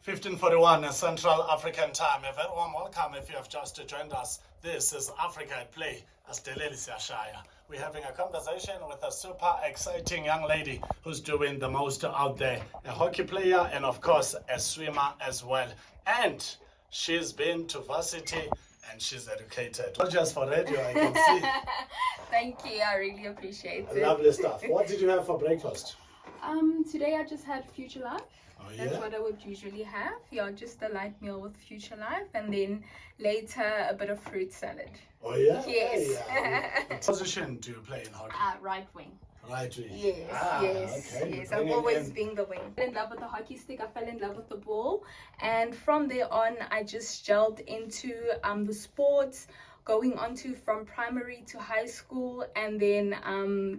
15:41 Central African Time. A very warm welcome if you have just joined us. This is Africa at Play. We're having a conversation with a super exciting young lady who's doing the most out there. A hockey player and of course a swimmer as well. And she's been to varsity and she's educated. Not just for radio, I can see. Thank you, I really appreciate it. Lovely stuff. What did you have for breakfast? Today I just had Future Life. Oh, yeah? That's what I would usually have. Yeah, just a light meal with Future Life, and then later a bit of fruit salad. Oh yeah? Yes. Yeah. What position do you play in hockey? Right wing. Right wing. Yes, Okay. yes. I've always been the wing. I fell in love with the hockey stick. I fell in love with the ball, and from there on, I just gelled into the sports. Going on to from primary to high school, and then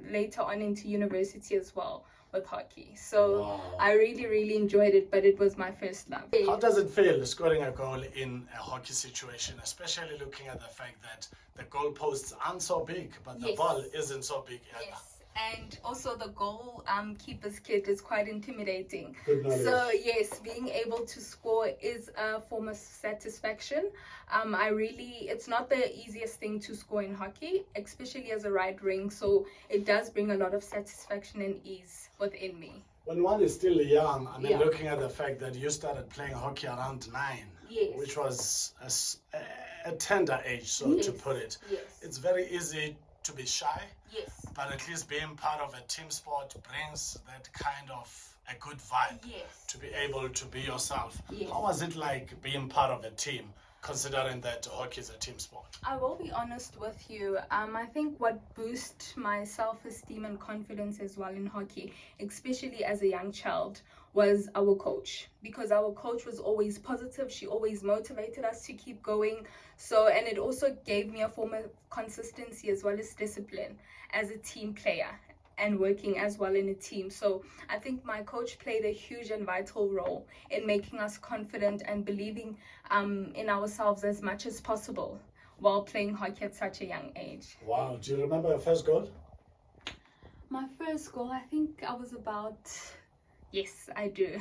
later on into university as well with hockey. So wow. I really enjoyed it, but it was my first love. How does it feel scoring a goal in a hockey situation, especially looking at the fact that the goalposts aren't so big, but the ball isn't so big either? Yes. And also the goal keeper's kit is quite intimidating. So yes, being able to score is a form of satisfaction. It's not the easiest thing to score in hockey, especially as a right wing. So it does bring a lot of satisfaction and ease within me. When one is still young, I mean, looking at the fact that you started playing hockey around 9, which was a tender age, so to put it. Yes. It's very easy to be shy. Yes. But at least being part of a team sport brings that kind of a good vibe to be able to be yourself. Yes. How was it like being part of a team, considering that hockey is a team sport? I will be honest with you. I think what boosts my self-esteem and confidence as well in hockey, especially as a young child, was our coach, because our coach was always positive. She always motivated us to keep going. And it also gave me a form of consistency as well as discipline as a team player and working as well in a team. So I think my coach played a huge and vital role in making us confident and believing in ourselves as much as possible while playing hockey at such a young age. Wow, do you remember your first goal? My first goal, I think I was about... Yes, I do.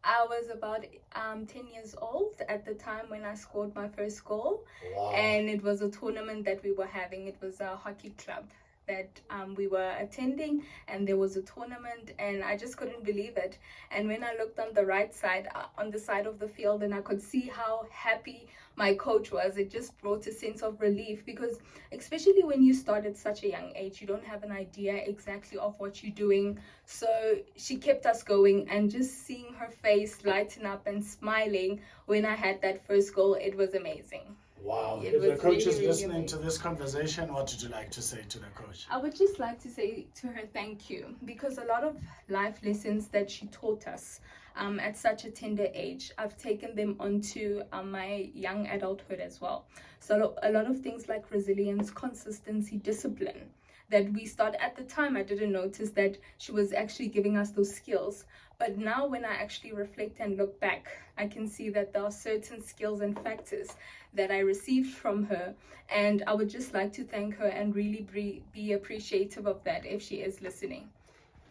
I was about 10 years old at the time when I scored my first goal. Wow. And it was a tournament that we were having. It was a hockey club that we were attending, and there was a tournament, and I just couldn't believe it. And when I looked on the right side, on the side of the field, and I could see how happy my coach was, it just brought a sense of relief, because especially when you start at such a young age, you don't have an idea exactly of what you're doing. So she kept us going, and just seeing her face lighten up and smiling when I had that first goal, it was amazing. Wow. It If the was coach is really listening amazing. to this conversation, what would you like to say to the coach? I would just like to say to her thank you, because a lot of life lessons that she taught us at such a tender age, I've taken them onto my young adulthood as well. So a lot of things like resilience, consistency, discipline that we start at the time, I didn't notice that she was actually giving us those skills. But now when I actually reflect and look back, I can see that there are certain skills and factors that I received from her. And I would just like to thank her and really be appreciative of that if she is listening.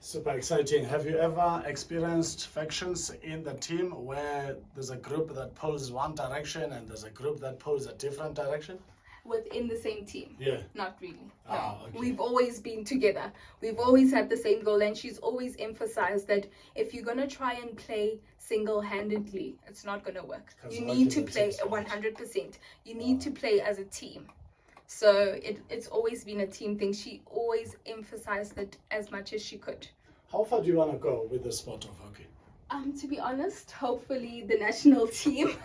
Super exciting. Have you ever experienced factions in the team where there's a group that pulls one direction and there's a group that pulls a different direction? Within the same team? Yeah. Not really. No. Okay. We've always been together. We've always had the same goal, and she's always emphasized that if you're going to try and play single-handedly, it's not going to work. You need to play 100%. You need to play as a team. So it's always been a team thing. She always emphasized it as much as she could. How far do you want to go with the sport of hockey? To be honest, hopefully the national team,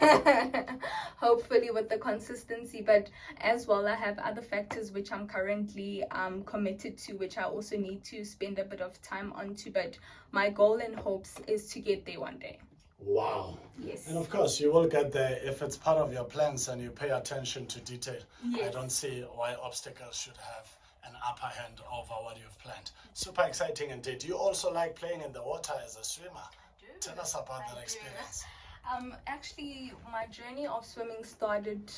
hopefully with the consistency, but as well I have other factors which I'm currently committed to, which I also need to spend a bit of time onto, but my goal and hopes is to get there one day. Wow. Yes. And of course you will get there if it's part of your plans and you pay attention to detail. Yes. I don't see why obstacles should have an upper hand over what you've planned. Super exciting indeed. You also like playing in the water as a swimmer. Tell us about that experience. Actually, my journey of swimming started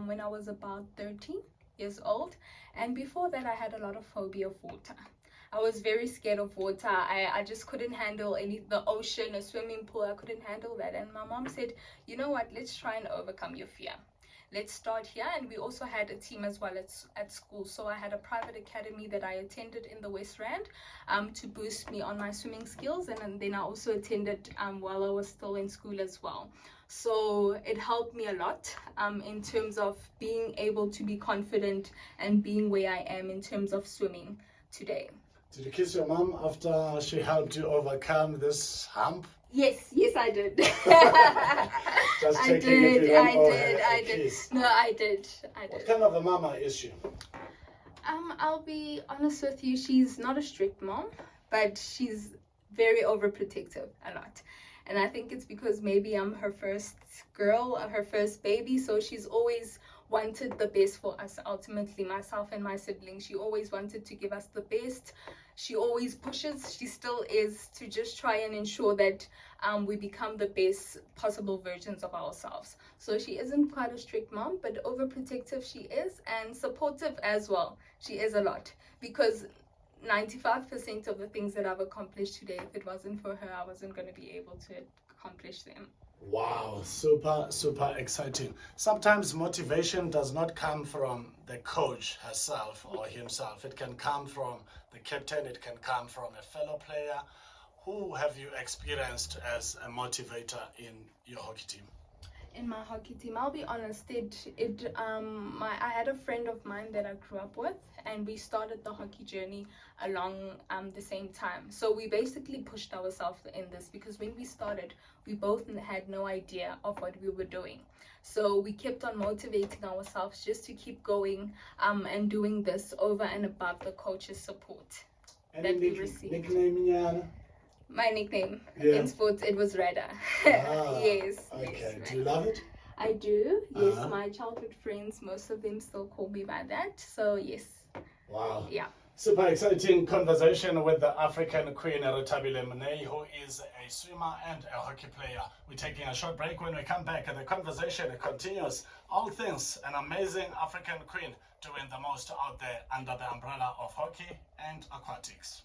when I was about 13 years old, and before that I had a lot of phobia of water. I was very scared of water. I just couldn't handle the ocean, a swimming pool. I couldn't handle that. And my mom said, you know what, let's try and overcome your fear. Let's start here. And we also had a team as well at school. So I had a private academy that I attended in the West Rand to boost me on my swimming skills. And then I also attended while I was still in school as well. So it helped me a lot in terms of being able to be confident and being where I am in terms of swimming today. Did you kiss your mom after she helped you overcome this hump? Yes, I did. Just checking if you don't owe her a I did. kiss. No, I did. What kind of a mama is she? I'll be honest with you, she's not a strict mom, but she's very overprotective a lot. And I think it's because maybe I'm her first girl, her first baby, so she's always wanted the best for us, ultimately, myself and my siblings. She always wanted to give us the best. She always pushes, she still is, to just try and ensure that we become the best possible versions of ourselves. So she isn't quite a strict mom, but overprotective she is, and supportive as well. She is a lot, because 95% of the things that I've accomplished today, if it wasn't for her, I wasn't going to be able to accomplish them. Wow, super exciting. Sometimes motivation does not come from the coach herself or himself. It can come from the captain, it can come from a fellow player. Who have you experienced as a motivator in your hockey team? In my hockey team, I'll be honest, I had a friend of mine that I grew up with, and we started the hockey journey along the same time. So we basically pushed ourselves in this, because when we started, we both had no idea of what we were doing. So we kept on motivating ourselves just to keep going and doing this over and above the coach's support that we received. Nickname, Yana? My nickname in sports, it was Rada. Yes. Okay. Yes, do you love it? I do. Yes, my childhood friends, most of them still call me by that. So yes. Wow. Yeah. Super exciting conversation with the African queen, Rethabile Monei, who is a swimmer and a hockey player. We're taking a short break. When we come back, the conversation continues. All things an amazing African queen doing the most out there under the umbrella of hockey and aquatics.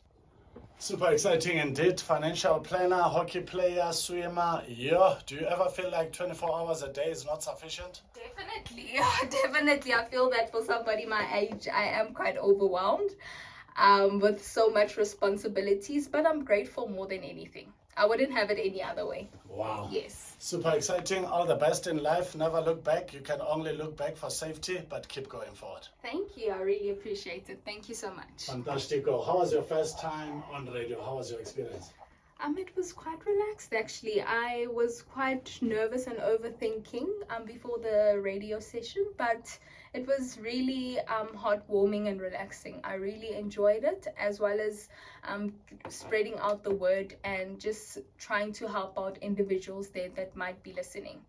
Super exciting indeed. Financial planner, hockey player, swimmer. Yeah. Do you ever feel like 24 hours a day is not sufficient? Definitely. Definitely. I feel that for somebody my age, I am quite overwhelmed with so much responsibilities, but I'm grateful more than anything. I wouldn't have it any other way. Wow. Yes. Super exciting. All the best in life. Never look back. You can only look back for safety, but keep going forward. Thank you. I really appreciate it. Thank you so much. Fantastico. How was your first time on radio? How was your experience? It was quite relaxed, actually. I was quite nervous and overthinking before the radio session, but it was really heartwarming and relaxing. I really enjoyed it, as well as spreading out the word and just trying to help out individuals there that might be listening.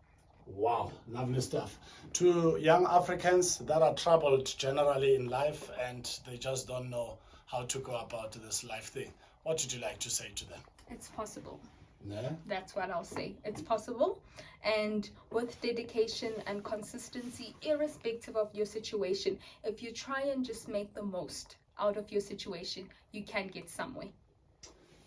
Wow, lovely stuff. To young Africans that are troubled generally in life and they just don't know how to go about this life thing, what would you like to say to them? It's possible. Yeah? That's what I'll say. It's possible. And with dedication and consistency, irrespective of your situation, if you try and just make the most out of your situation, you can get somewhere.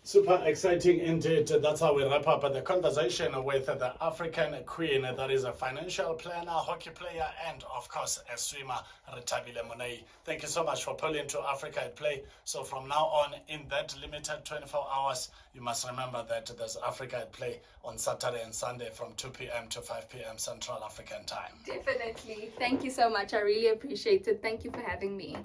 Super exciting indeed. That's how we wrap up the conversation with the African queen, that is a financial planner, hockey player, and of course a swimmer, Rethabile Monei. Thank you so much for pulling to Africa at Play. So from now on, in that limited 24 hours, you must remember that there's Africa at Play on Saturday and Sunday from 2 p.m. to 5 p.m. Central African Time. Definitely. Thank you so much. I really appreciate it. Thank you for having me.